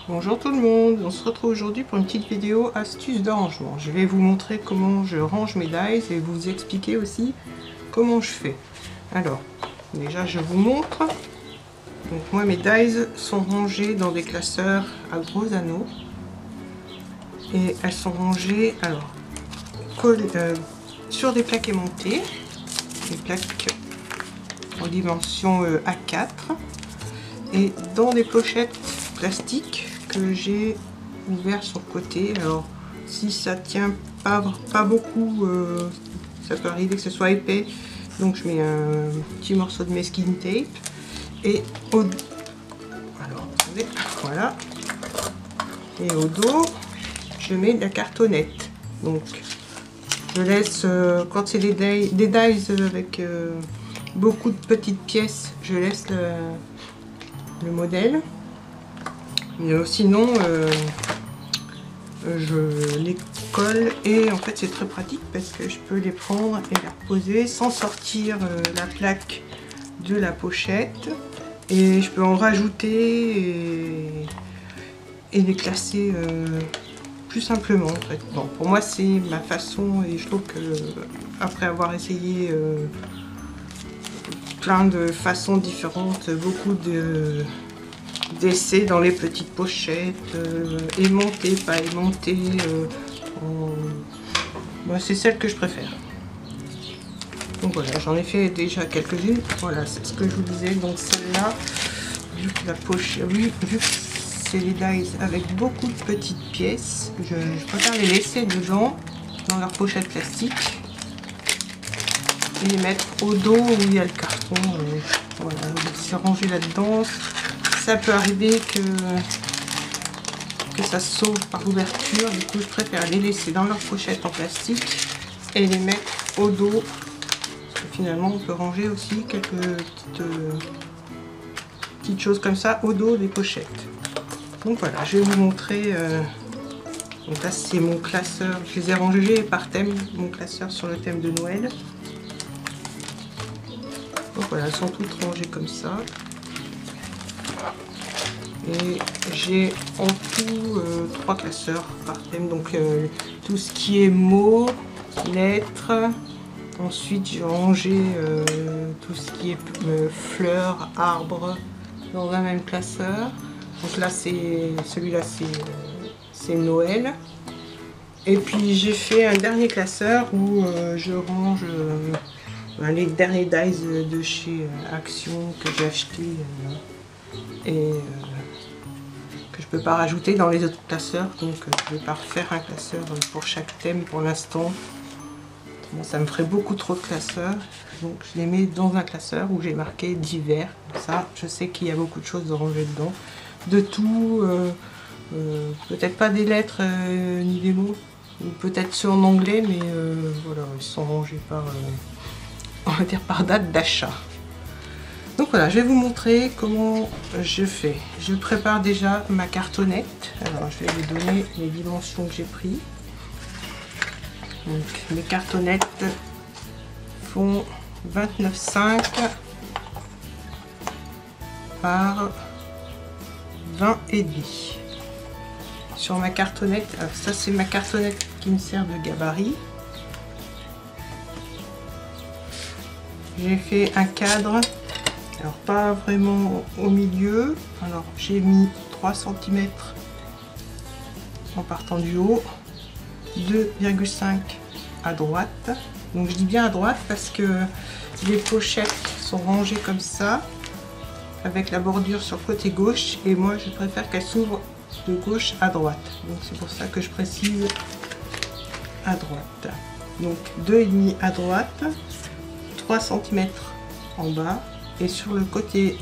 Bonjour tout le monde, on se retrouve aujourd'hui pour une petite vidéo astuce de rangement. Je vais vous montrer comment je range mes dies et vous expliquer aussi comment je fais. Alors, déjà je vous montre. Donc moi mes dies sont rangées dans des classeurs à gros anneaux. Et elles sont rangées alors sur des plaques aimantées, des plaques en dimension A4 et dans des pochettes plastiques que j'ai ouvert sur le côté. Alors si ça tient pas beaucoup, ça peut arriver que ce soit épais, donc je mets un petit morceau de masking tape et voilà, et au dos je mets de la cartonnette. Donc je laisse quand c'est des dies avec beaucoup de petites pièces, je laisse le modèle. Mais sinon je les colle et en fait c'est très pratique parce que je peux les prendre et les reposer sans sortir la plaque de la pochette, et je peux en rajouter et les classer plus simplement en fait. Bon, pour moi c'est ma façon, et je trouve que après avoir essayé plein de façons différentes, beaucoup d'essais dans les petites pochettes, aimantées, pas aimantées, c'est celle que je préfère. Donc voilà, j'en ai fait déjà quelques-unes. Voilà, c'est ce que je vous disais. Donc celle-là, vu que la pochette, vu que c'est les dies avec beaucoup de petites pièces, je préfère les laisser dedans, dans leur pochette plastique, et les mettre au dos où il y a le carton. Voilà, c'est rangé là-dedans. Ça peut arriver que ça se sauve par l'ouverture, du coup je préfère les laisser dans leur pochette en plastique et les mettre au dos, parce que finalement on peut ranger aussi quelques petites choses comme ça au dos des pochettes. Donc voilà, je vais vous montrer. Donc là c'est mon classeur, je les ai rangés par thème, mon classeur sur le thème de Noël. Donc voilà, elles sont toutes rangées comme ça. Et j'ai en tout 3 classeurs par thème, donc tout ce qui est mots, lettres. Ensuite j'ai rangé tout ce qui est fleurs, arbres dans un même classeur. Donc là celui-là c'est Noël. Et puis j'ai fait un dernier classeur où je range les derniers dies de chez Action que j'ai acheté et que je peux pas rajouter dans les autres classeurs, donc je vais pas refaire un classeur pour chaque thème pour l'instant. Bon, ça me ferait beaucoup trop de classeurs, donc je les mets dans un classeur où j'ai marqué divers. Ça, je sais qu'il y a beaucoup de choses de ranger dedans, de tout, peut-être pas des lettres ni des mots, ou peut-être ceux en anglais, mais voilà, ils sont rangés par, on va dire, par date d'achat. Donc voilà, je vais vous montrer comment je fais. Je prépare déjà ma cartonnette. Alors je vais vous donner les dimensions que j'ai prises. Donc mes cartonnettes font 29,5 par 20,5. Sur ma cartonnette, alors ça c'est ma cartonnette qui me sert de gabarit. J'ai fait un cadre. Alors pas vraiment au milieu, alors j'ai mis 3 cm en partant du haut, 2,5 à droite. Donc je dis bien à droite parce que les pochettes sont rangées comme ça, avec la bordure sur le côté gauche, et moi je préfère qu'elles s'ouvrent de gauche à droite. Donc c'est pour ça que je précise à droite. Donc 2,5 à droite, 3 cm en bas. Et sur le côté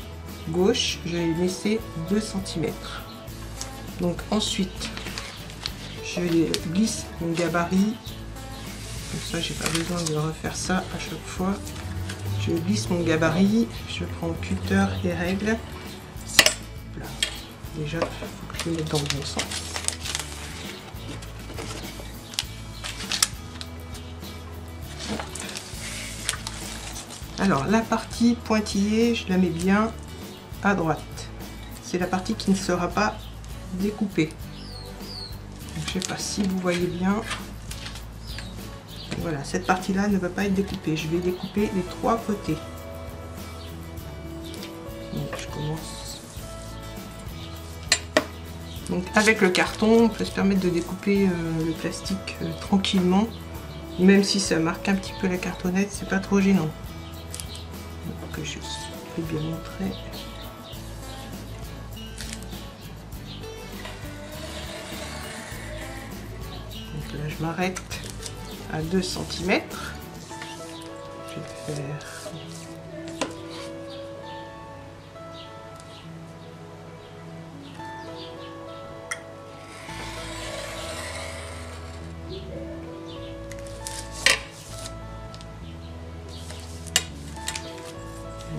gauche, je vais laisser 2 cm. Donc ensuite, je glisse mon gabarit. Comme ça, j'ai pas besoin de refaire ça à chaque fois. Je glisse mon gabarit. Je prends cutter et règle. Là. Déjà, il faut que je le mette dans le bon sens. Alors la partie pointillée, je la mets bien à droite. C'est la partie qui ne sera pas découper. Donc, je sais pas si vous voyez bien. Voilà, cette partie-là ne va pas être découpée. Je vais découper les 3 côtés. Donc, je commence. Donc, avec le carton, on peut se permettre de découper le plastique tranquillement. Même si ça marque un petit peu la cartonnette, c'est pas trop gênant. Donc, je vais bien montrer. Donc là, je m'arrête à 2 cm. Je vais faire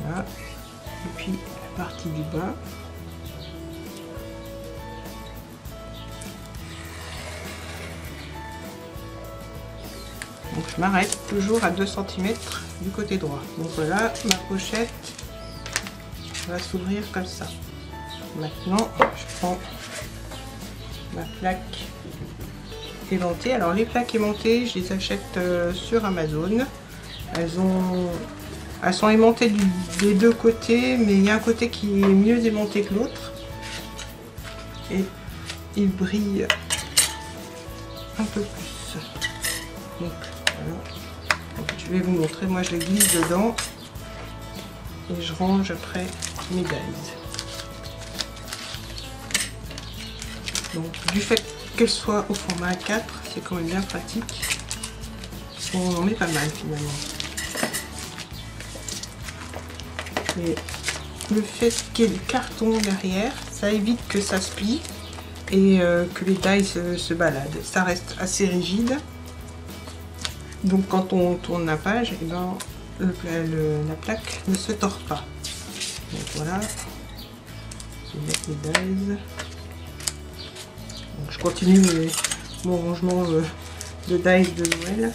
voilà. Et puis la partie du bas. Donc je m'arrête toujours à 2 cm du côté droit. Donc voilà, ma pochette va s'ouvrir comme ça. Maintenant, je prends ma plaque aimantée. Alors les plaques aimantées, je les achète sur Amazon. Elles sont aimantées des 2 côtés, mais il y a un côté qui est mieux aimanté que l'autre. Et il brille un peu plus. Donc, voilà. Donc, je vais vous montrer, moi je les glisse dedans et je range après mes dies. Donc du fait qu'elles soient au format A4, c'est quand même bien pratique. On en met pas mal finalement. Et le fait qu'il y ait le carton derrière, ça évite que ça se plie et que les dies se baladent. Ça reste assez rigide. Donc quand on tourne la page, et ben, la plaque ne se tord pas. Donc voilà, je vais mettre mes dies. Donc je continue mon rangement de dies de Noël.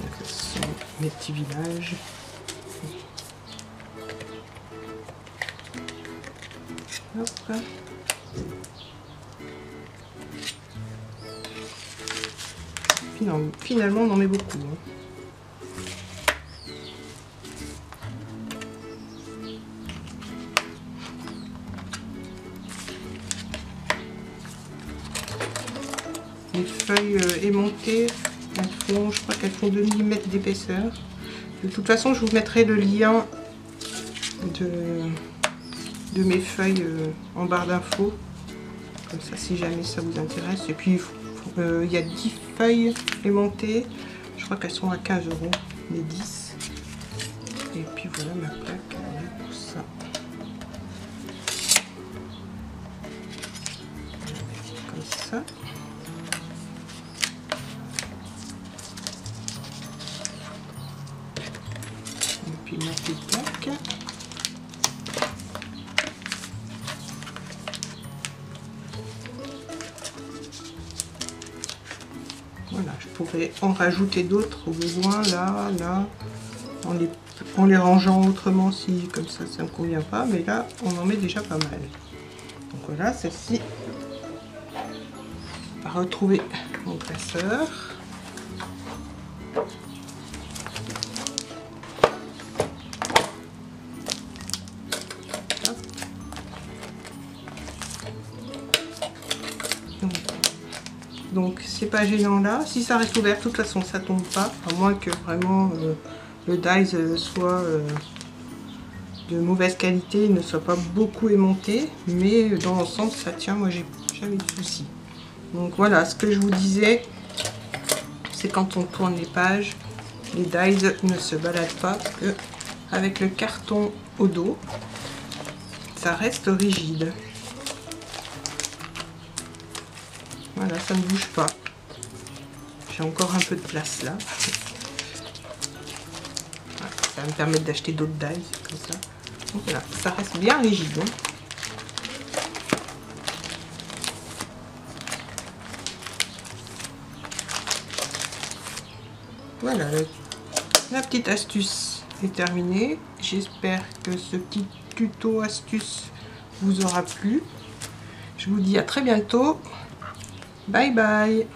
Donc ce sont mes petits villages. Hop. Finalement, on en met beaucoup. Les feuilles aimantées, je crois qu'elles font 2 mm d'épaisseur. De toute façon, je vous mettrai le lien de mes feuilles en barre d'infos, comme ça si jamais ça vous intéresse. Et puis il y a 10 feuilles aimantées, je crois qu'elles sont à 15 €, les 10. Et puis voilà ma plaque pour ça. Comme ça. Et puis ma petite plaque. Voilà, je pourrais en rajouter d'autres au besoin, là, en les rangeant autrement si comme ça ne me convient pas, mais là on en met déjà pas mal. Donc voilà, celle-ci va retrouver mon classeur. Donc c'est pas gênant là, si ça reste ouvert, de toute façon ça tombe pas, à moins que vraiment le dies soit de mauvaise qualité, il ne soit pas beaucoup aimanté, mais dans l'ensemble ça tient, moi j'ai jamais de soucis. Donc voilà, ce que je vous disais, c'est quand on tourne les pages, les dies ne se baladent pas, parce que avec le carton au dos, ça reste rigide. Voilà, ça ne bouge pas. J'ai encore un peu de place là. Voilà, ça va me permettre d'acheter d'autres dies comme ça. Donc voilà, ça reste bien rigide. Hein. Voilà, la petite astuce est terminée. J'espère que ce petit tuto astuce vous aura plu. Je vous dis à très bientôt. Bye bye.